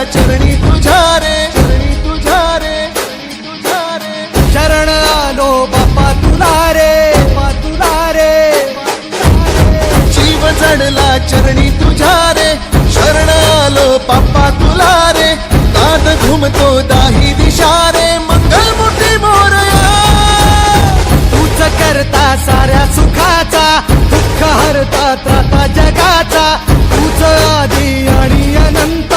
चरणी तुझ्या रे, चरणी तुझ्या रे, तुझ्या रे. शरण आलो बाप्पा तुला रे, बाप्पा तुला रे. जीव जडला चरणी तुझ्या रे, शरण आलो बाप्पा तुला रे. नाद घुमतो दाही दिशा रे, मंगल मूर्ती मोरया. तूच करता साऱ्या सुखाचा, दुःख हरता त्राता जगाचा. तूच आदी आणि अनंत,